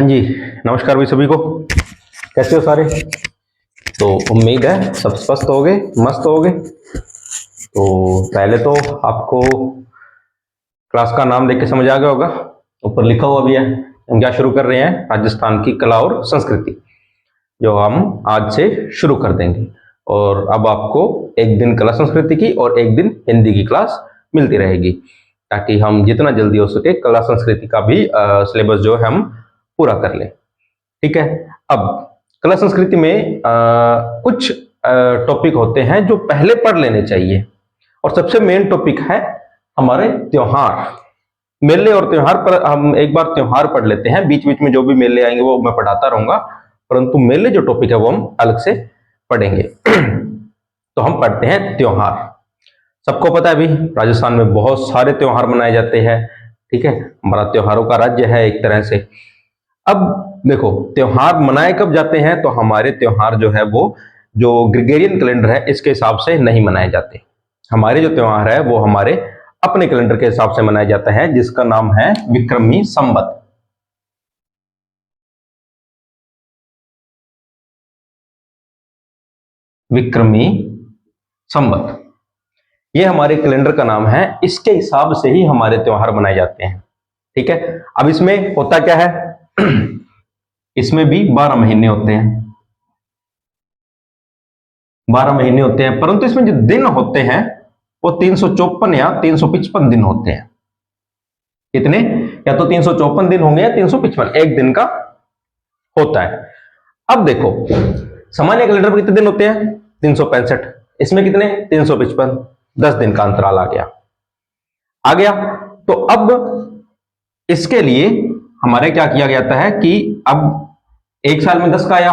हाँ जी, नमस्कार भाई सभी को। कैसे हो सारे? तो उम्मीद है सब स्वस्थ हो गए, मस्त हो गए। तो पहले तो आपको क्लास का नाम देख के समझ आ गया होगा, ऊपर लिखा हुआ भी है। हम क्या शुरू कर रहे हैं? राजस्थान की कला और संस्कृति, जो हम आज से शुरू कर देंगे। और अब आपको एक दिन कला संस्कृति की और एक दिन हिंदी की क्लास मिलती रहेगी, ताकि हम जितना जल्दी हो सके कला संस्कृति का भी सिलेबस जो है हम पूरा कर लें। ठीक है। अब कला संस्कृति में कुछ टॉपिक होते हैं जो पहले पढ़ लेने चाहिए, और सबसे मेन टॉपिक है हमारे त्योहार। मेले और त्योहार पर हम एक बार त्योहार पढ़ लेते हैं, बीच बीच में जो भी मेले आएंगे वो मैं पढ़ाता रहूंगा, परंतु मेले जो टॉपिक है वो हम अलग से पढ़ेंगे। तो हम पढ़ते हैं त्योहार। सबको पता है भी, राजस्थान में बहुत सारे त्योहार मनाए जाते हैं। ठीक है, हमारा त्योहारों का राज्य है एक तरह से। अब देखो, त्योहार मनाए कब जाते हैं? तो हमारे त्योहार जो है वो जो ग्रेगोरियन कैलेंडर है इसके हिसाब से नहीं मनाए जाते। हमारे जो त्योहार है वो हमारे अपने कैलेंडर के हिसाब से मनाया जाता है, जिसका नाम है विक्रमी संवत। विक्रमी संवत, ये हमारे कैलेंडर का नाम है। इसके हिसाब से ही हमारे त्योहार मनाए जाते हैं। ठीक है। अब इसमें होता क्या है? इसमें भी 12 महीने होते हैं। 12 महीने होते हैं, परंतु इसमें जो दिन होते हैं वो 354 या 355 दिन होते हैं। कितने? या तो 354 दिन होंगे या 355, एक दिन का होता है। अब देखो, सामान्य कैलेंडर पर कितने दिन होते हैं? 365। इसमें कितने? 355। 10 दिन का अंतराल आ गया। तो अब इसके लिए हमारे क्या किया जाता है कि अब एक साल में 10 का आया,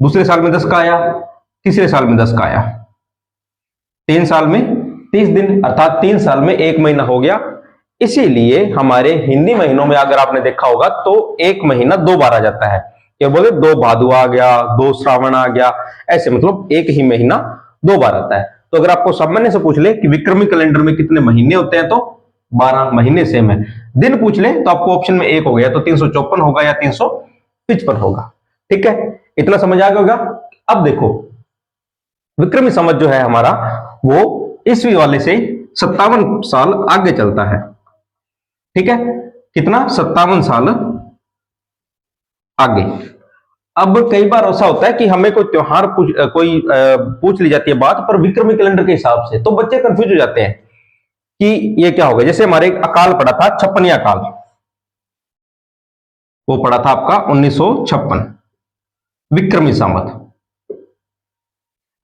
दूसरे साल में 10 का आया, तीसरे साल में 10 का आया, 3 साल में 30 दिन, अर्थात 3 साल में 1 महीना हो गया। इसीलिए हमारे हिंदी महीनों में अगर आपने देखा होगा तो एक महीना 2 बार आ जाता है। क्या बोले? 2 भादु आ गया, 2 श्रावण आ गया, ऐसे मतलब एक ही महीना 2 बार आता है। तो अगर आपको सामान्य से पूछ ले कि विक्रमी कैलेंडर में कितने महीने होते हैं, तो 12 महीने सेम है। दिन पूछ ले तो आपको ऑप्शन में एक हो गया, तो 354 होगा या 355 होगा। ठीक है, इतना समझ आ गया होगा। अब देखो, विक्रमी संवत जो है हमारा वो ईस्वी वाले से 57 साल आगे चलता है। ठीक है, कितना? 57 साल आगे। अब कई बार ऐसा होता है कि हमें कोई त्योहार पूछ ली जाती है बात, पर विक्रमी कैलेंडर के हिसाब से, तो बच्चे कंफ्यूज हो जाते हैं कि ये क्या होगा। जैसे हमारे एक अकाल पड़ा था, छप्पनिया अकाल, वो पड़ा था आपका 1956, विक्रमी संवत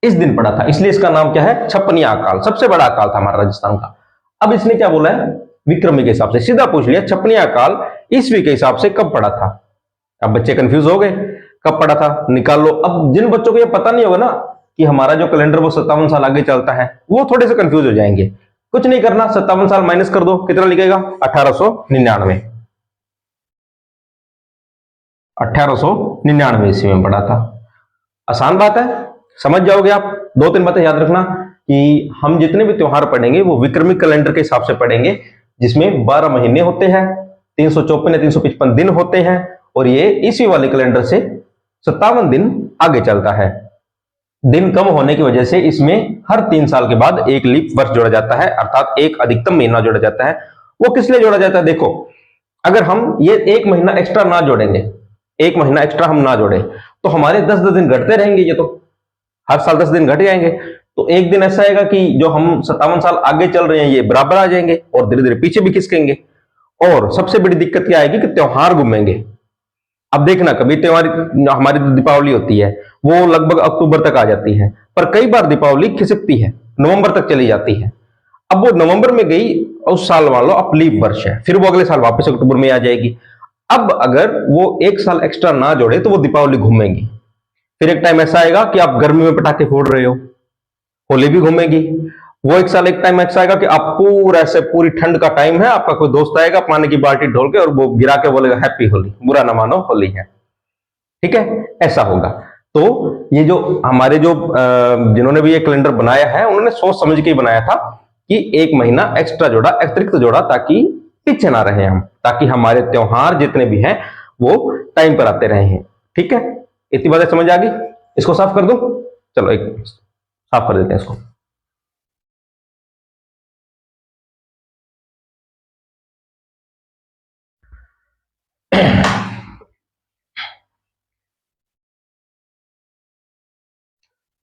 इस दिन पड़ा था, इसलिए इसका नाम क्या है? छप्पनिया अकाल। सबसे बड़ा अकाल था हमारा राजस्थान का। अब इसने क्या बोला है? विक्रमी के हिसाब से। सीधा पूछ लिया, छप्पनिया अकाल ईस्वी के हिसाब से कब पड़ा था? अब बच्चे कंफ्यूज हो गए, कब पड़ा था निकाल लो। अब जिन बच्चों को ये पता नहीं होगा ना कि हमारा जो कैलेंडर वो 57 साल आगे चलता है, वो थोड़े से कंफ्यूज हो जाएंगे। कुछ नहीं करना, 57 साल माइनस कर दो, कितना लिखेगा? 1899। 1899 ईस्वी में पड़ा था। आसान बात है, समझ जाओगे आप। 2-3 बातें याद रखना कि हम जितने भी त्योहार पढ़ेंगे वो विक्रमी कैलेंडर के हिसाब से पढ़ेंगे, जिसमें 12 महीने होते हैं, 354 या 355 दिन होते हैं, और ये ईस्वी वाले कैलेंडर से 57 दिन आगे चलता है। दिन कम होने की वजह से इसमें हर 3 साल के बाद एक लीप वर्ष जोड़ा जाता है, अर्थात एक अधिकतम महीना जोड़ा जाता है। वो किस लिए जोड़ा जाता है? देखो, अगर हम ये एक महीना एक्स्ट्रा ना जोड़ेंगे, एक महीना एक्स्ट्रा हम ना जोड़े, तो हमारे 10-10 दिन घटते रहेंगे। ये तो हर साल 10 दिन घट जाएंगे। तो एक दिन ऐसा आएगा कि जो हम 57 साल आगे चल रहे हैं ये बराबर आ जाएंगे, और धीरे धीरे पीछे भी खिसकेंगे। और सबसे बड़ी दिक्कत क्या आएगी कि त्योहार घूमेंगे। अब देखना, कभी त्योहार, हमारी तो दीपावली होती है वो लगभग अक्टूबर तक आ जाती है, पर कई बार दीपावली खिसकती है, नवंबर तक चली जाती है। अब वो नवंबर में गई, उस साल मान लो अब लीप वर्ष है, फिर वो अगले साल वापस अक्टूबर में आ जाएगी। अब अगर वो एक साल एक्स्ट्रा ना जोड़े तो वो दीपावली घूमेगी। फिर एक टाइम ऐसा आएगा कि आप गर्मी में पटाखे फोड़ रहे हो, होली भी घूमेगी। वो एक साल एक टाइम ऐसा आएगा कि आप पूरा ऐसे पूरी ठंड का टाइम है, आपका कोई दोस्त आएगा पानी की बाल्टी ढोल के और वो गिरा के बोलेगा हैप्पी होली, बुरा ना मानो होली है। ठीक है, ऐसा होगा। तो ये जो हमारे जो जिन्होंने भी ये कैलेंडर बनाया है उन्होंने सोच समझ के ही बनाया था कि एक महीना एक्स्ट्रा जोड़ा, अतिरिक्त जोड़ा, ताकि पीछे ना रहे हम, ताकि हमारे त्योहार जितने भी हैं वो टाइम पर आते रहे हैं। ठीक है, इतनी बातें समझ आ गई। इसको साफ कर दूं? चलो एक साफ कर देते हैं इसको।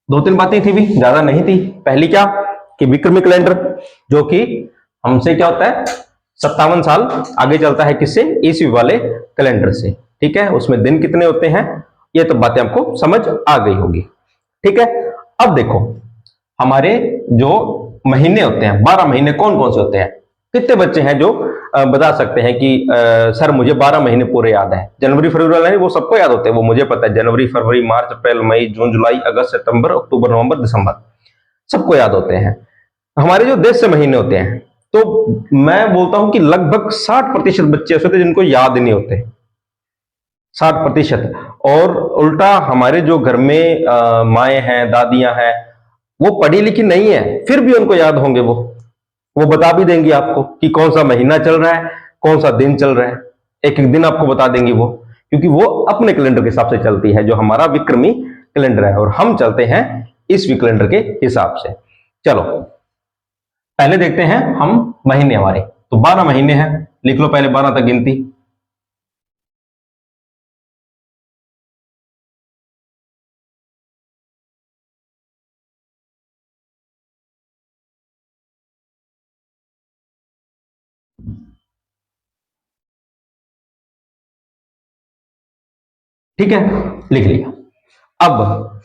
दो तीन बातें थी भी, ज्यादा नहीं थी। पहली क्या कि विक्रमी कैलेंडर, जो कि हमसे क्या होता है 57 साल आगे चलता है, किससे? ईसवी वाले कैलेंडर से। ठीक है, उसमें दिन कितने होते हैं, ये तो बातें आपको समझ आ गई होगी। ठीक है, अब देखो हमारे जो महीने होते हैं, 12 महीने कौन कौन से होते हैं? कितने बच्चे हैं जो बता सकते हैं कि सर मुझे 12 महीने पूरे याद है? जनवरी फरवरी वाले नहीं, वो सबको याद होते हैं, वो मुझे पता है। जनवरी फरवरी मार्च अप्रैल मई जून जुलाई अगस्त सितंबर अक्टूबर नवंबर दिसंबर, सबको याद होते हैं। हमारे जो देश से महीने होते हैं, तो मैं बोलता हूं कि लगभग 60% बच्चे ऐसे होते हैं जिनको याद नहीं होते, 60%। और उल्टा हमारे जो घर में माएँ हैं, दादियां हैं, वो पढ़ी लिखी नहीं है, फिर भी उनको याद होंगे। वो बता भी देंगी आपको कि कौन सा महीना चल रहा है, कौन सा दिन चल रहा है, एक एक दिन आपको बता देंगी वो, क्योंकि वो अपने कैलेंडर के हिसाब से चलती है, जो हमारा विक्रमी कैलेंडर है, और हम चलते हैं ईसवी कैलेंडर के हिसाब से। चलो पहले देखते हैं हम महीने हमारे। तो 12 महीने हैं, लिख लो पहले 12 तक गिनती। ठीक है, लिख लिया। अब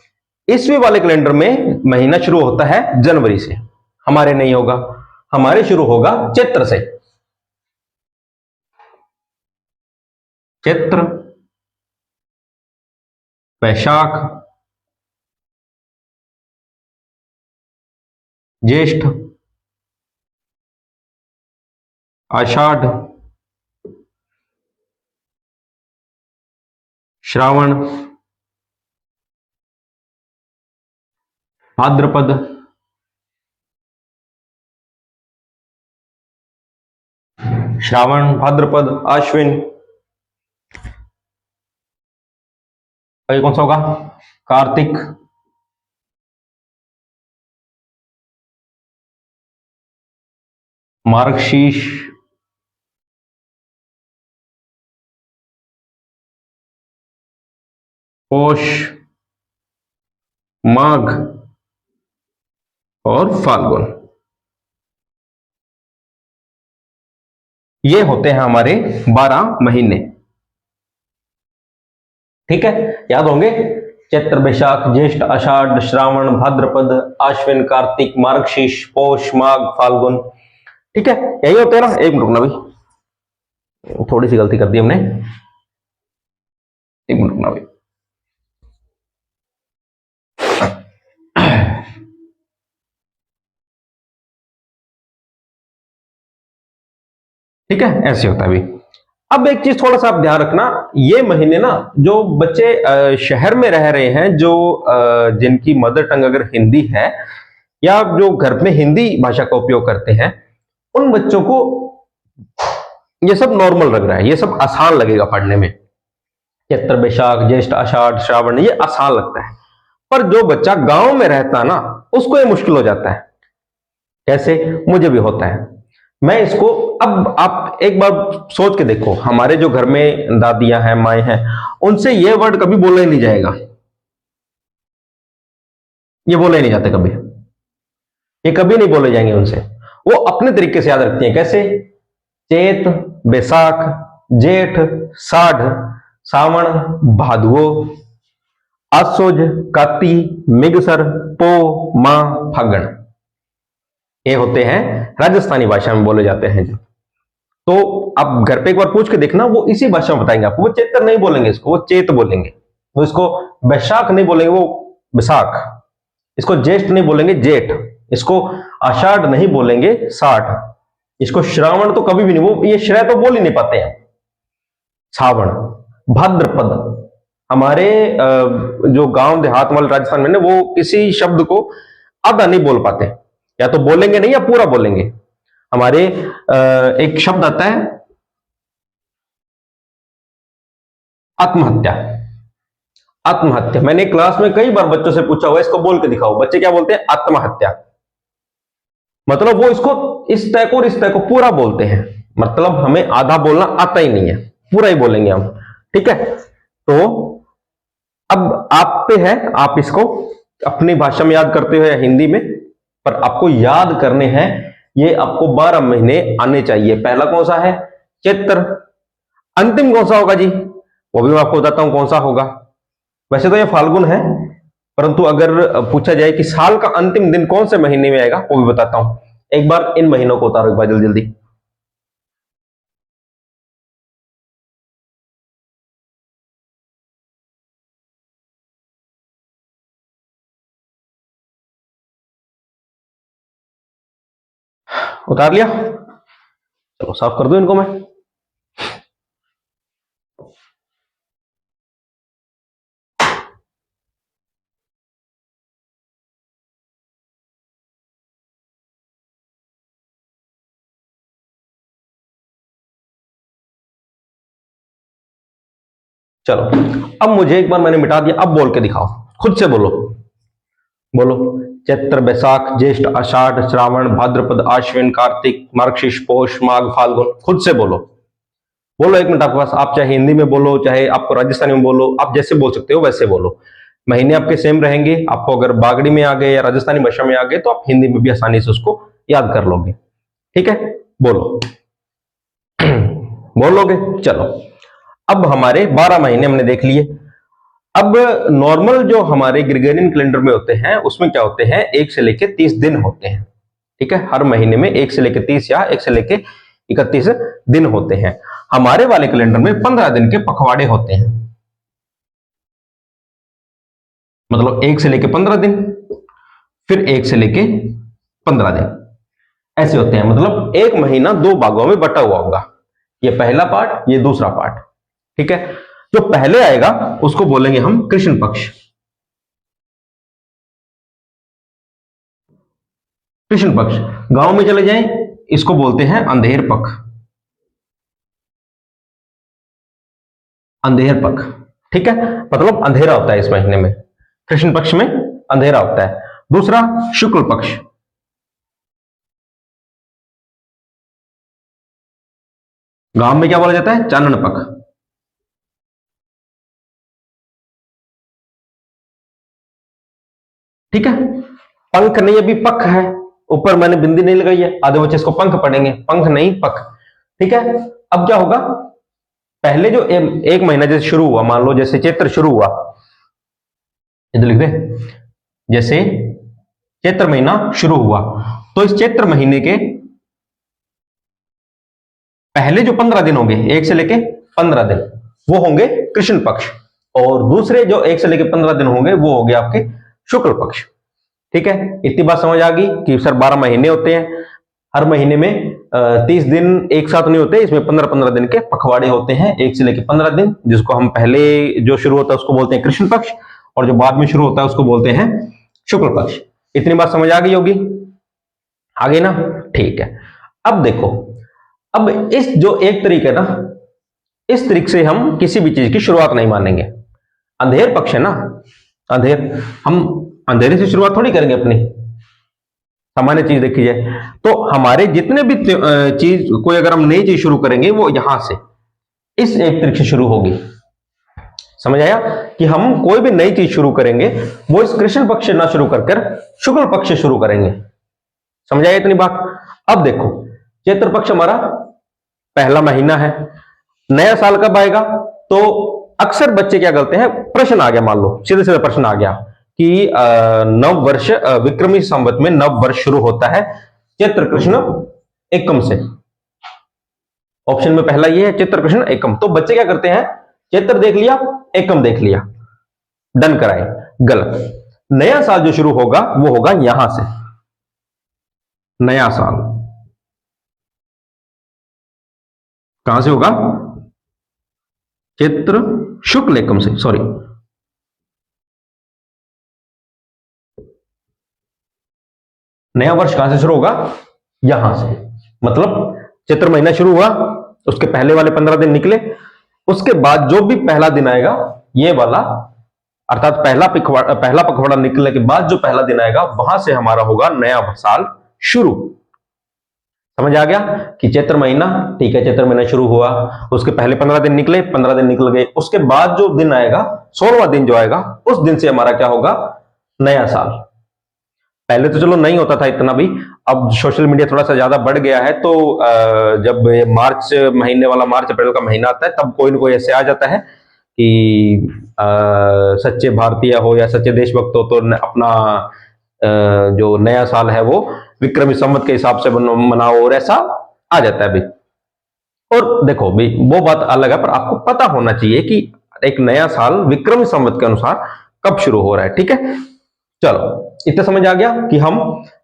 ईसवी वाले कैलेंडर में महीना शुरू होता है जनवरी से, हमारे नहीं होगा, हमारे शुरू होगा चैत्र से। चैत्र, वैशाख, ज्येष्ठ, आषाढ़, श्रावण, भाद्रपद, श्रावण भाद्रपद आश्विन, और ये कौन सा होगा? कार्तिक, मार्गशीर्ष, पौष, माघ और फाल्गुन। ये होते हैं हमारे 12 महीने। ठीक है, याद होंगे? चैत्र वैशाख ज्येष्ठ आषाढ़ श्रावण भाद्रपद आश्विन कार्तिक मार्गशीर्ष पौष माघ फाल्गुन। ठीक है, यही होते हैं ना। एक मिनट रुकना भाई, थोड़ी सी गलती कर दी हमने, एक मिनट रुकना भाई। ठीक है, ऐसे होता है अभी। अब एक चीज थोड़ा सा आप ध्यान रखना, ये महीने ना, जो बच्चे शहर में रह रहे हैं, जो जिनकी मदर टंग अगर हिंदी है, या जो घर में हिंदी भाषा का उपयोग करते हैं, उन बच्चों को ये सब नॉर्मल लग रहा है, ये सब आसान लगेगा पढ़ने में। चैत्र वैशाख ज्येष्ठ आषाढ़ श्रावण, ये आसान लगता है। पर जो बच्चा गांव में रहता है ना, उसको ये मुश्किल हो जाता है। कैसे? मुझे भी होता है। मैं इसको, अब आप एक बार सोच के देखो, हमारे जो घर में दादियां हैं, माएँ हैं, उनसे ये वर्ड कभी बोला ही नहीं जाएगा, ये बोले ही नहीं जाते कभी, ये कभी नहीं बोले जाएंगे उनसे। वो अपने तरीके से याद रखती हैं। कैसे? चैत, बैसाख, जेठ, साढ़, सावण, भादवो, आसोज, काती, मिगसर, पो, माह, फागण, ये होते हैं राजस्थानी भाषा में बोले जाते हैं जो। तो आप घर पे एक बार पूछ के देखना, वो इसी भाषा में बताएंगे आपको। वो चैत्र नहीं बोलेंगे इसको, वो चैत बोलेंगे। वो इसको बैशाख नहीं बोलेंगे, वो बैसाख। इसको ज्येष्ठ नहीं बोलेंगे, जेठ। इसको आषाढ़ नहीं बोलेंगे, साठ। इसको श्रावण तो कभी भी नहीं, वो ये श्रय तो बोल ही नहीं पाते हैं। श्रावण, भाद्रपद, हमारे जो गांव देहात वाले राजस्थान में ना, वो किसी शब्द को आधा नहीं बोल पाते, या तो बोलेंगे नहीं या पूरा बोलेंगे। हमारे एक शब्द आता है आत्महत्या। आत्महत्या, मैंने क्लास में कई बार बच्चों से पूछा हुआ इसको बोल के दिखाओ, बच्चे क्या बोलते हैं? आत्महत्या। मतलब वो इसको इस तय को और इस तय को पूरा बोलते हैं, मतलब हमें आधा बोलना आता ही नहीं है, पूरा ही बोलेंगे हम। ठीक है, तो अब आप पे है, आप इसको अपनी भाषा में याद करते हो या हिंदी में, पर आपको याद करने हैं। ये आपको 12 महीने आने चाहिए। पहला कौन सा है? चैत्र। अंतिम कौन सा होगा जी? वो भी मैं आपको बताता हूं कौन सा होगा। वैसे तो ये फाल्गुन है, परंतु अगर पूछा जाए कि साल का अंतिम दिन कौन से महीने में आएगा, वो भी बताता हूं। एक बार इन महीनों को उतारो, एक बार जल्दी जल्दी। उतार लिया? चलो साफ कर दो इनको मैं। चलो, अब मुझे एक बार मैंने मिटा दिया, अब बोल के दिखाओ, खुद से बोलो। बोलो। चैत्र, बैसाख, ज्येष्ठ, आषाढ़, श्रावण, भाद्रपद, आश्विन, कार्तिक, मार्गशीर्ष, पौष, माघ, फाल्गुन। खुद से बोलो। बोलो, 1 मिनट आपके पास। आप चाहे हिंदी में बोलो, चाहे आपको राजस्थानी में बोलो, आप जैसे बोल सकते हो वैसे बोलो। महीने आपके सेम रहेंगे। आपको अगर बागड़ी में आ गए या राजस्थानी भाषा में आ गए तो आप हिंदी में भी आसानी से उसको याद कर लोगे। ठीक है, बोलो। बोलोगे? चलो, अब हमारे 12 महीने हमने देख लिए। अब नॉर्मल जो हमारे ग्रेगोरियन कैलेंडर में होते हैं उसमें क्या होते हैं? 1 से लेके 30 दिन होते हैं। ठीक है, हर महीने में 1 से लेके 30 या 1 से लेके 31 दिन होते हैं। हमारे वाले कैलेंडर में 15 दिन के पखवाड़े होते हैं, मतलब 1 से लेके 15 दिन, फिर 1 से लेके 15 दिन, ऐसे होते हैं। मतलब एक महीना 2 भागों में बटा हुआ होगा। ये पहला पार्ट, ये दूसरा पार्ट। ठीक है, जो पहले आएगा उसको बोलेंगे हम कृष्ण पक्ष। कृष्ण पक्ष। गांव में चले जाएं, इसको बोलते हैं अंधेर पक्ष। अंधेर पक्ष। ठीक है, मतलब अंधेरा होता है इस महीने में, कृष्ण पक्ष में अंधेरा होता है। दूसरा शुक्ल पक्ष। गांव में क्या बोला जाता है? चानन पक्ष। ठीक है, पंख नहीं, अभी पख है, ऊपर मैंने बिंदी नहीं लगाई है, आधे बच्चे इसको पंख पढ़ेंगे, पंख नहीं पख। ठीक है, अब क्या होगा? पहले जो एक महीना जैसे शुरू हुआ, मान लो जैसे चैत्र शुरू हुआ, इधर लिख दे, जैसे चैत्र महीना शुरू हुआ, तो इस चैत्र महीने के पहले जो 15 दिन होंगे, 1 से लेके 15 दिन, वो होंगे कृष्ण पक्ष, और दूसरे जो 1 से लेके 15 दिन होंगे वो हो गए आपके शुक्ल पक्ष। ठीक है, इतनी बात समझ आ गई कि सर 12 महीने होते हैं, हर महीने में 30 दिन एक साथ नहीं होते, इसमें 15-15 दिन के पखवाड़े होते हैं, 1 से लेके 15 दिन, जिसको हम पहले जो शुरू होता है उसको बोलते हैं कृष्ण पक्ष, और जो बाद में शुरू होता है उसको बोलते हैं शुक्ल पक्ष। इतनी बात समझ आ गई होगी? आ गई ना? ठीक है, अब देखो, अब इस जो एक तरीके है ना, इस तरीके से हम किसी भी चीज की शुरुआत नहीं मानेंगे। अंधेर पक्ष है ना, अंधेर, हम अंधेरे से शुरुआत थोड़ी करेंगे अपनी, सामान्य चीज देखी जाए तो हमारे जितने भी चीज, कोई अगर हम नई चीज शुरू करेंगे वो यहां से, इस एक तरीके से शुरू होगी। समझ आया कि हम कोई भी नई चीज शुरू करेंगे वो इस कृष्ण पक्ष से ना शुरू कर शुक्ल पक्ष से शुरू करेंगे। समझ आया इतनी बात? अब देखो, चैत्र पक्ष हमारा पहला महीना है। नया साल कब आएगा? तो अक्सर बच्चे क्या करते हैं, प्रश्न आ गया, मान लो सीधे सीधे प्रश्न आ गया कि नव वर्ष, विक्रमी संवत में नव वर्ष शुरू होता है चैत्र कृष्ण एकम से। ऑप्शन में पहला ये है चैत्र कृष्ण एकम। तो बच्चे क्या करते हैं, चैत्र देख लिया, एकम देख लिया, डन कराए। गलत। नया साल जो शुरू होगा वो होगा यहां से, नया साल कहां से होगा? चैत्र शुक्ल एकम से, सॉरी, नया वर्ष कहां से शुरू होगा? यहां से। मतलब चैत्र महीना शुरू हुआ, उसके पहले वाले 15 दिन निकले, उसके बाद जो भी पहला दिन आएगा ये वाला, अर्थात पहला पखवाड़ा निकलने के बाद जो पहला दिन आएगा वहां से हमारा होगा नया साल शुरू। समझ आ गया कि चैत्र महीना, ठीक है, चैत्र महीना शुरू हुआ, उसके पहले 15 दिन निकले, 15 दिन निकल गए, उसके बाद जो दिन आएगा 16वां दिन जो आएगा उस दिन से हमारा क्या होगा, नया साल। पहले तो चलो नहीं होता था इतना भी, अब सोशल मीडिया थोड़ा सा ज्यादा बढ़ गया है, तो जब ये मार्च महीने वाला, मार्च अप्रैल का महीना आता है तब कोई ना कोई ऐसे आ जाता है कि सच्चे भारतीय हो या सच्चे देशभक्त हो तो अपना जो नया साल है वो विक्रमी संवत के हिसाब से मनाओ, और ऐसा आ जाता है भाई। और देखो भाई वो बात अलग है, पर आपको पता होना चाहिए कि एक नया साल विक्रमी संवत के अनुसार कब शुरू हो रहा है। ठीक है, चलो इतना समझ आ गया कि हम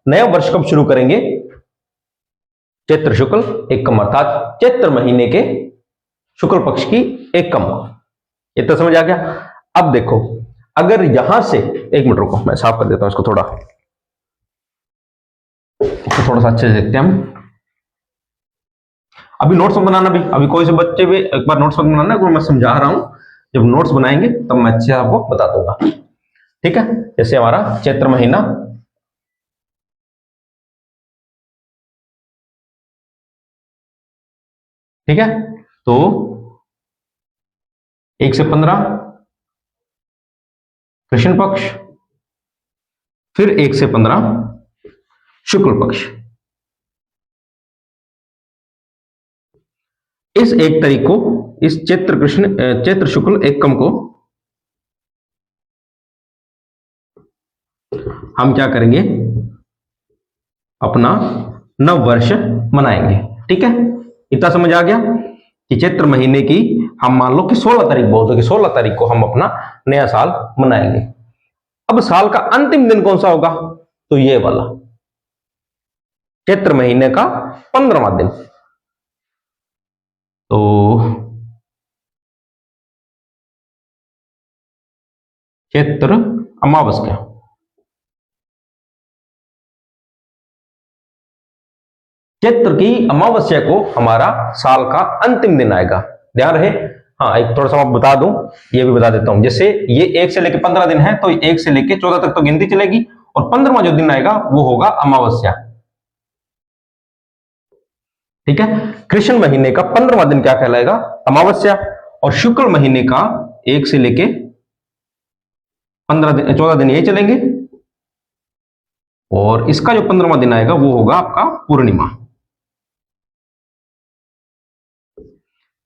नया वर्ष कब शुरू करेंगे, चैत्र शुक्ल एकम, अर्थात चैत्र महीने के शुक्ल पक्ष की एकम। इतना समझ आ गया। अब देखो, अगर यहां से, एक मिनट रुको मैं साफ कर देता हूं इसको, थोड़ा सा अच्छे से देखते हैं हम। अभी नोट्स मत बनाना भी, अभी कोई से बच्चे भी एक बार नोट्स मत बनाना, मैं समझा रहा हूं, जब नोट्स बनाएंगे तब मैं अच्छे आपको बता दूंगा। ठीक है, जैसे हमारा चैत्र महीना, ठीक है, तो 1 से 15 कृष्ण पक्ष, फिर 1 से 15 शुक्ल पक्ष। इस 1 तारीख को, इस चैत्र शुक्ल एकम को हम क्या करेंगे, अपना नव वर्ष मनाएंगे। ठीक है, इतना समझ आ गया कि चैत्र महीने की हम मान लो कि 16 तारीख बोल दो कि 16 तारीख को हम अपना नया साल मनाएंगे। अब साल का अंतिम दिन कौन सा होगा, तो ये वाला चैत्र महीने का 15वां दिन, तो चैत्र अमावस्या। चैत्र की अमावस्या को हमारा साल का अंतिम दिन आएगा, ध्यान रहे। हाँ, एक थोड़ा सा मैं बता दूं, ये भी बता देता हूं, जैसे ये 1 से लेकर 15 दिन है, तो 1 से लेकर 14 तक तो गिनती चलेगी, और 15वां जो दिन आएगा वो होगा अमावस्या। ठीक है, कृष्ण महीने का 15वां दिन क्या कहलाएगा, अमावस्या, और शुक्ल महीने का 1 से लेके 14 दिन यही चलेंगे, और इसका जो 15वां दिन आएगा वो होगा आपका पूर्णिमा।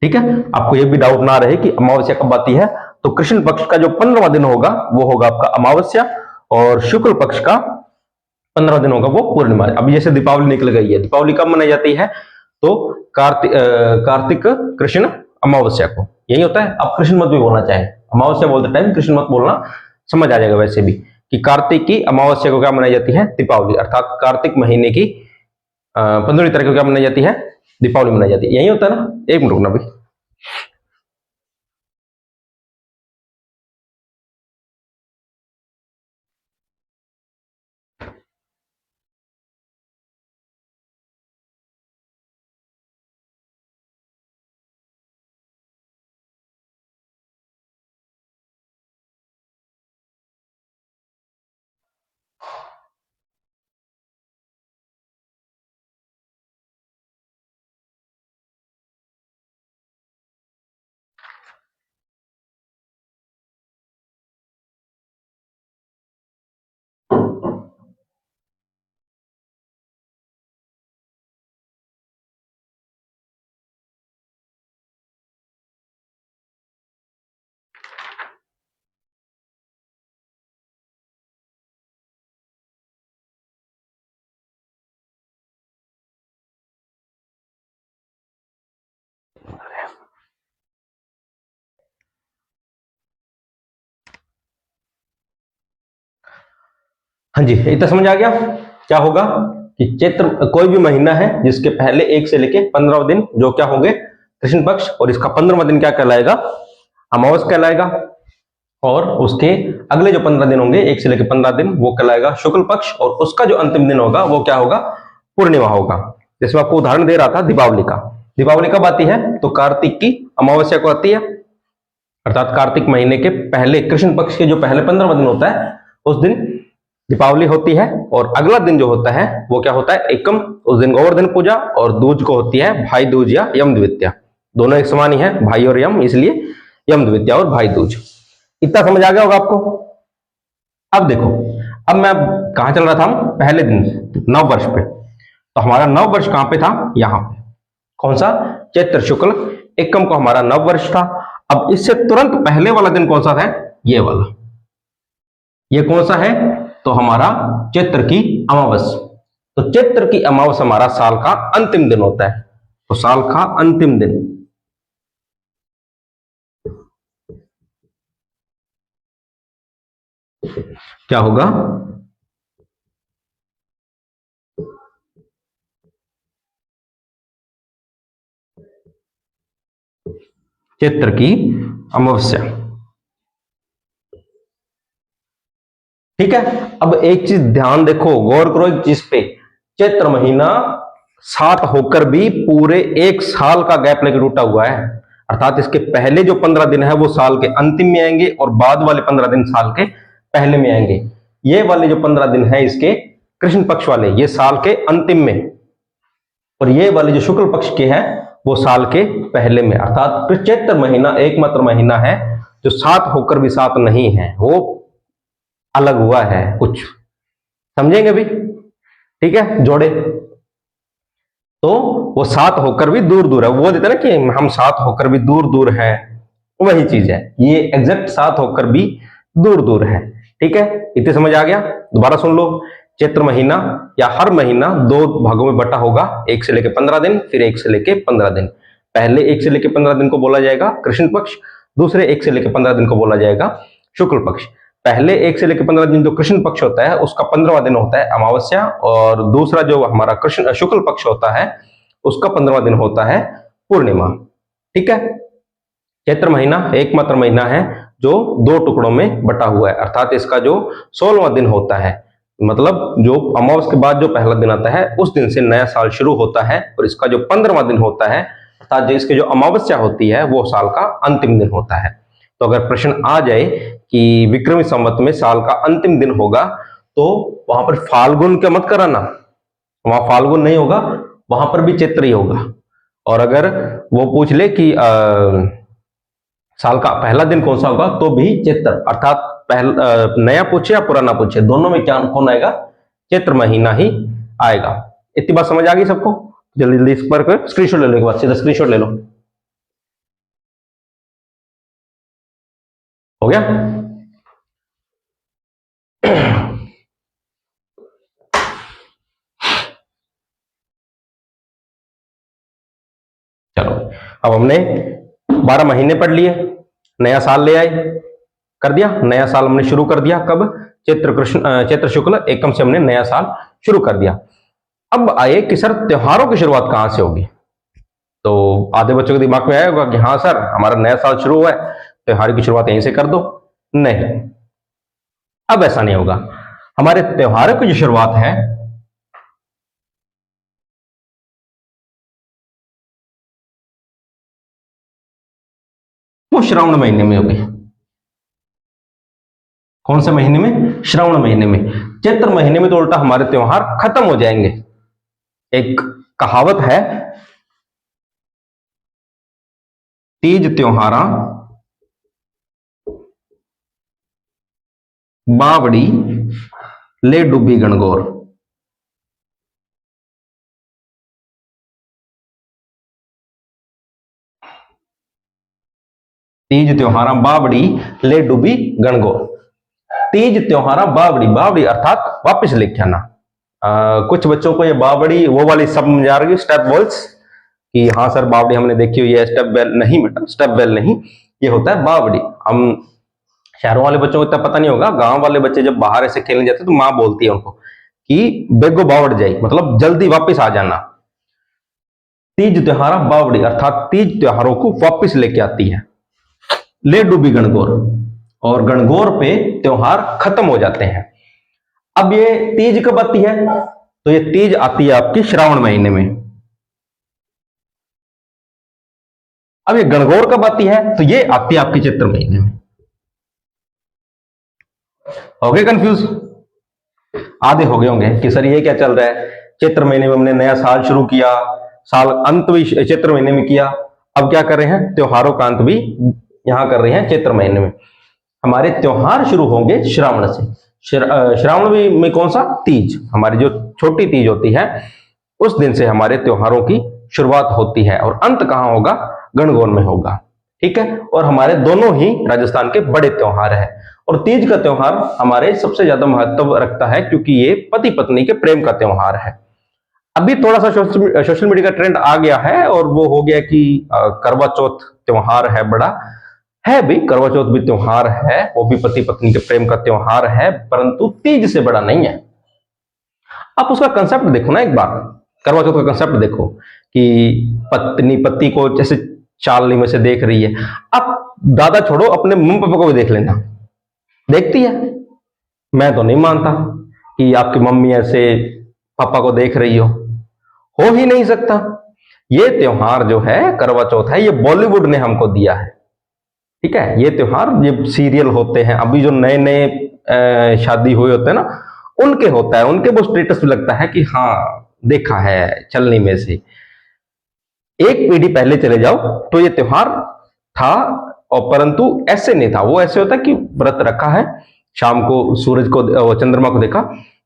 ठीक है, आपको ये भी डाउट ना रहे कि अमावस्या कब आती है, तो कृष्ण पक्ष का जो 15वां दिन होगा वो होगा आपका अमावस्या, और शुक्ल पक्ष का 15वां दिन होगा वो पूर्णिमा। अभी जैसे दीपावली निकल गई है, दीपावली कब मनाई जाती है, तो कार्तिक कृष्ण अमावस्या को, यही होता है। आप कृष्ण मत भी बोलना चाहे, अमावस्या बोलते टाइम कृष्ण मत बोलना, समझ आ जाएगा वैसे भी कि कार्तिक की अमावस्या को क्या मनाई जाती है, दीपावली, अर्थात कार्तिक महीने की 15वीं तारीख को क्या मनाई जाती है, दीपावली मनाई जाती है, यही होता है ना। एक मिनट रुकना भाई। हाँ जी, इतना समझ आ गया। क्या होगा कि चैत्र कोई भी महीना है जिसके पहले 1 से लेके 15 दिन जो क्या होंगे, कृष्ण पक्ष, और इसका 15वां दिन क्या कहलाएगा, अमावस कहलाएगा, और उसके अगले जो 15 दिन होंगे 1 से लेके 15 दिन वो कहलाएगा शुक्ल पक्ष, और उसका जो अंतिम दिन होगा वो क्या होगा, पूर्णिमा होगा। जैसे मैं आपको उदाहरण दे रहा था दीपावली का, दीपावली कब आती है? तो कार्तिक की अमावस्या को आती है, अर्थात कार्तिक महीने के पहले कृष्ण पक्ष के जो पहले 15वां दिन होता है उस दिन दीपावली होती है। और अगला दिन जो होता है वो क्या होता है? एकम। उस दिन गोवर्धन पूजा, और दूज को होती है भाई दूज या यम द्वितीया। दोनों एक समान ही है, भाई और यम, इसलिए यम द्वितीया और भाई दूज। इतना समझ आ गया होगा आपको। अब देखो, अब मैं कहां चल रहा था? हम पहले दिन नव वर्ष पे। तो हमारा नव वर्ष कहां पे था? यहां पे। कौन सा? चैत्र शुक्ल एकम को हमारा नव वर्ष था। अब इससे तुरंत पहले वाला दिन कौन सा था? ये वाला। ये कौन सा है? तो हमारा चैत्र की अमावस। तो चैत्र की अमावस हमारा साल का अंतिम दिन होता है। तो साल का अंतिम दिन क्या होगा? चैत्र की अमावस्या। ठीक है। अब एक चीज ध्यान देखो, गौर करो एक चीज पे। चैत्र महीना 7 होकर भी पूरे एक साल का गैप लेकर टूटा हुआ है। अर्थात इसके पहले जो 15 दिन है वो साल के अंतिम में आएंगे, और बाद वाले 15 दिन साल के पहले में आएंगे। ये वाले जो 15 दिन है इसके कृष्ण पक्ष वाले, ये साल के अंतिम में, और ये वाले जो शुक्ल पक्ष के हैं वो साल के पहले में। अर्थात चैत्र महीना एकमात्र महीना है जो 7 होकर भी 7 नहीं है, वो अलग हुआ है कुछ। समझेंगे भी? ठीक है, जोड़े। तो वो 7 होकर भी दूर दूर है, वो देते ना कि हम 7 होकर भी दूर दूर है, वही चीज है ये, एग्जैक्ट 7 होकर भी दूर दूर है। ठीक है, इतने समझ आ गया? दोबारा सुन लो। चैत्र महीना या हर महीना 2 भागों में बटा होगा, 1 से लेकर 15 दिन, फिर 1 से लेकर 15 दिन। पहले 1 से लेकर 15 दिन को बोला जाएगा कृष्ण पक्ष, दूसरे 1 से लेकर 15 दिन को बोला जाएगा शुक्ल पक्ष। पहले 1 से लेकर 15 दिन जो कृष्ण पक्ष होता है उसका 15वां दिन होता है अमावस्या, और दूसरा जो हमारा कृष्ण शुक्ल पक्ष होता है उसका 15वां दिन होता है पूर्णिमा। ठीक है। चैत्र महीना एकमात्र महीना है जो 2 टुकड़ों में बटा हुआ है, अर्थात इसका जो 16वां दिन होता है, मतलब जो अमावस के बाद जो पहला दिन आता है उस दिन से नया साल शुरू होता है, और इसका जो 15वां दिन होता है अर्थात जो इसकी जो अमावस्या होती है वो साल का अंतिम दिन होता है। तो अगर प्रश्न आ जाए कि विक्रमी संवत में साल का अंतिम दिन होगा, तो वहां पर फाल्गुन का मत कराना, वहां फाल्गुन नहीं होगा, वहां पर भी चैत्र ही होगा। और अगर वो पूछ ले कि साल का पहला दिन कौन सा होगा, तो भी चैत्र, अर्थात नया पूछे या पुराना पूछे, दोनों में क्या कौन आएगा? चैत्र महीना ही आएगा। इतनी बात समझ आ गई सबको? जल्दी जल्दी इस पर स्क्रीनशॉट ले लो, एक बार सीधा स्क्रीनशॉट ले लो। हो गया? चलो, अब हमने 12 महीने पढ़ लिए, नया साल ले आए, कर दिया नया साल हमने शुरू कर दिया। कब? चैत्र शुक्ल एकम से हमने नया साल शुरू कर दिया। अब आए कि सर त्योहारों की शुरुआत कहां से होगी? तो आधे बच्चों के दिमाग में आया होगा कि हाँ सर हमारा नया साल शुरू हुआ है, त्योहार की शुरुआत यहीं से कर दो। नहीं, अब ऐसा नहीं होगा। हमारे त्योहारों की जो शुरुआत है वो श्रावण महीने में होगी। कौन से महीने में? श्रावण महीने में। चैत्र महीने में तो उल्टा हमारे त्योहार खत्म हो जाएंगे। एक कहावत है, तीज त्योहारा बावड़ी ले डूबी गणगौर। तीज त्योहारा बावड़ी ले डूबी गणगौर। तीज त्योहारा बावड़ी, बावड़ी अर्थात वापस लेके आना। कुछ बच्चों को ये बावड़ी वो वाली सब समझ आ रही है, स्टेप वेल्स, कि हाँ सर बावड़ी हमने देखी हुई है, स्टेप वेल नहीं बेटा, स्टेप वेल नहीं, ये होता है बावड़ी। हम शहरों वाले बच्चों को इतना पता नहीं होगा, गांव वाले बच्चे जब बाहर ऐसे खेलने जाते तो माँ बोलती है उनको कि बेगो बावड़ जाए, मतलब जल्दी वापस आ जाना। तीज त्योहारा बावड़ी अर्थात तीज त्योहारों को वापस लेके आती है। ले डूबी गणगौर, और गणगौर पे त्योहार खत्म हो जाते हैं। अब ये तीज कब आती है? तो ये तीज आती है आपकी श्रावण महीने में। अब ये गणगौर कब आती है, तो ये आती है आपके चैत्र महीने में। हो गए कंफ्यूज? आधे हो गए होंगे कि सर ये क्या चल रहा है, चैत्र महीने में हमने नया साल शुरू किया, साल अंत भी चैत्र महीने में किया, अब क्या कर रहे हैं, त्योहारों का अंत भी यहां कर रहे हैं चैत्र महीने में। हमारे त्योहार शुरू होंगे श्रावण से। श्रावण में कौन सा, तीज, हमारी जो छोटी तीज होती है उस दिन से हमारे त्योहारों की शुरुआत होती है, और अंत कहां होगा, गणगौर में होगा। ठीक है, और हमारे दोनों ही राजस्थान के बड़े त्योहार है। और तीज का त्योहार हमारे सबसे ज्यादा महत्व रखता है क्योंकि ये पति पत्नी के प्रेम का त्योहार है। अभी थोड़ा सा सोशल मीडिया का ट्रेंड आ गया है और वो हो गया कि करवा चौथ त्योहार है, बड़ा है भी, करवा चौथ भी त्योहार है, वो भी पति पत्नी के प्रेम का त्योहार है, परंतु तीज से बड़ा नहीं है। आप उसका कंसेप्ट देखो ना एक बार, करवा चौथ का कंसेप्ट देखो कि पत्नी पति को जैसे चालनी में से देख रही है। आप दादा छोड़ो, अपने मम्मी पापा को भी देख लेना, देखती है? मैं तो नहीं मानता कि आपकी मम्मी ऐसे पापा को देख रही हो ही नहीं सकता। ये त्योहार जो है करवा चौथ है, ये बॉलीवुड ने हमको दिया है। ठीक है, ये त्योहार, ये सीरियल होते हैं, अभी जो नए नए शादी हुए होते हैं ना, उनके होता है, उनके वो स्टेटस भी लगता है कि हाँ देखा है चलनी में से। एक पीढ़ी पहले चले जाओ तो ये त्योहार था, और परंतु ऐसे नहीं था, वो ऐसे होता कि व्रत रखा है, शाम को सूरज को, चंद्रमा को देखा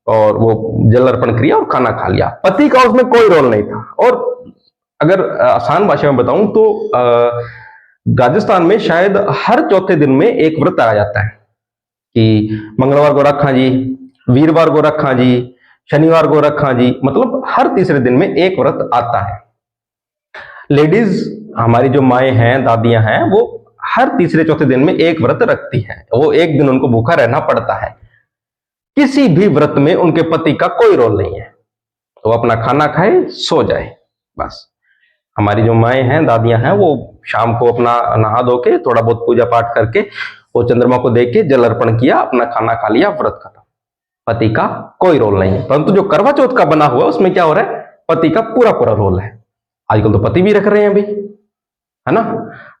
और वो जल अर्पण किया और खाना खा लिया, पति का उसमें कोई रोल नहीं था। और अगर आसान भाषा में बताऊं तो राजस्थान में शायद हर चौथे दिन में एक व्रत आ जाता है कि मंगलवार को रखा जी, वीरवार को रखा जी, शनिवार को रखा जी, मतलब हर तीसरे दिन में एक व्रत आता है। लेडीज, हमारी जो माएँ हैं, दादियां हैं, वो हर तीसरे चौथे दिन में एक व्रत रखती हैं, वो एक दिन उनको भूखा रहना पड़ता है। किसी भी व्रत में उनके पति का कोई रोल नहीं है, तो अपना खाना खाए, सो जाए, बस। हमारी जो माएँ हैं, दादियां हैं, वो शाम को अपना नहा धो के थोड़ा बहुत पूजा पाठ करके वो चंद्रमा को देख के जल अर्पण किया, अपना खाना खा लिया, व्रत खत्म। पति का कोई रोल नहीं है। परंतु जो करवा चौथ का बना हुआ है उसमें क्या हो रहा है, पति का पूरा पूरा रोल है। आजकल तो पति भी रख रहे हैं अभी, है ना?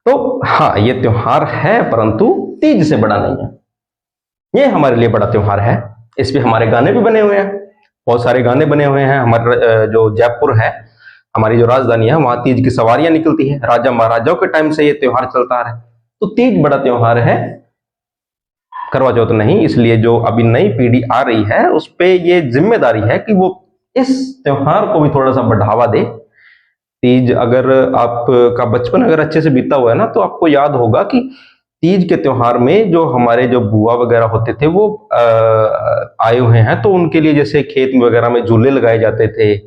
तो हाँ, ये त्योहार है, परंतु तीज से बड़ा नहीं है। ये हमारे लिए बड़ा त्योहार है। इस पे हमारे गाने भी बने हुए हैं, बहुत सारे गाने बने हुए हैं। हमारे जो जयपुर है, हमारी जो राजधानी है, वहां तीज की सवारियां निकलती है, राजा महाराजाओं के टाइम से ये त्योहार चलता है। तो तीज बड़ा त्योहार है, करवा चौथ नहीं। इसलिए जो अभी नई पीढ़ी आ रही है उस पे ये जिम्मेदारी है कि वो इस त्योहार को भी थोड़ा सा बढ़ावा दे। तीज, अगर आपका बचपन अगर अच्छे से बीता हुआ है ना, तो आपको याद होगा कि तीज के त्योहार में जो हमारे जो बुआ वगैरह होते थे वो आए हुए हैं, तो उनके लिए जैसे खेत वगैरह में झूले लगाए जाते थे,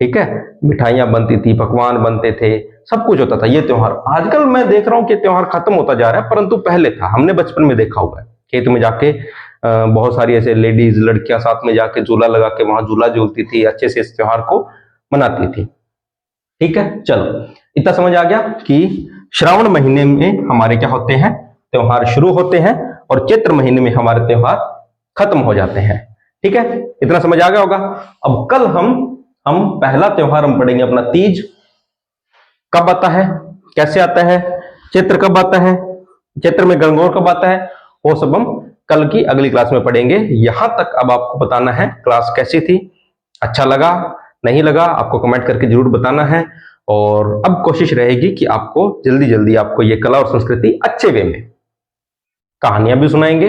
ठीक है, मिठाइयां बनती थी, पकवान बनते थे, सब कुछ होता था। ये त्योहार आजकल मैं देख रहा हूँ कि त्योहार खत्म होता जा रहा है, परंतु पहले था, हमने बचपन में देखा हुआ है, खेत में जाके बहुत सारी ऐसे लेडीज लड़कियां साथ में जाके झूला लगा के वहां झूला झूलती थी, अच्छे से इस त्योहार को मनाती थी। ठीक है, चलो इतना समझ आ गया कि श्रावण महीने में हमारे क्या होते हैं, त्योहार शुरू होते हैं, और चैत्र महीने में हमारे त्योहार खत्म हो जाते हैं। ठीक है, इतना समझ आ गया होगा। अब कल हम पहला त्योहार हम पढ़ेंगे अपना तीज। कब आता है, कैसे आता है, चैत्र कब आता है, चैत्र में गणगौर कब आता है, वो सब हम कल की अगली क्लास में पढ़ेंगे। यहां तक अब आपको बताना है क्लास कैसी थी, अच्छा लगा नहीं लगा, आपको कमेंट करके जरूर बताना है। और अब कोशिश रहेगी कि आपको जल्दी जल्दी आपको ये कला और संस्कृति अच्छे वे में, कहानियां भी सुनाएंगे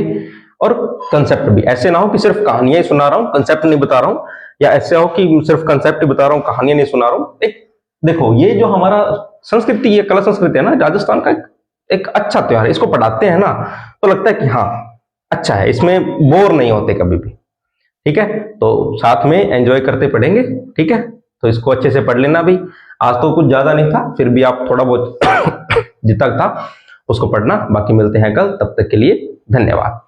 और कंसेप्ट भी। ऐसे ना हो कि सिर्फ कहानियां ही सुना रहा हूं, कंसेप्ट नहीं बता रहा हूं, या ऐसे हो कि सिर्फ कंसेप्ट ही बता रहा हूं, कहानियां नहीं सुना रहा हूं। देखो, ये जो हमारा संस्कृति, ये कला संस्कृति है ना, राजस्थान का एक अच्छा त्योहार है। इसको पढ़ाते हैं ना तो लगता है कि हाँ अच्छा है, इसमें बोर नहीं होते कभी भी। ठीक है, तो साथ में एंजॉय करते पढ़ेंगे। ठीक है, तो इसको अच्छे से पढ़ लेना भी। आज तो कुछ ज्यादा नहीं था, फिर भी आप थोड़ा बहुत जितना था उसको पढ़ना। बाकी मिलते हैं कल, तब तक के लिए धन्यवाद।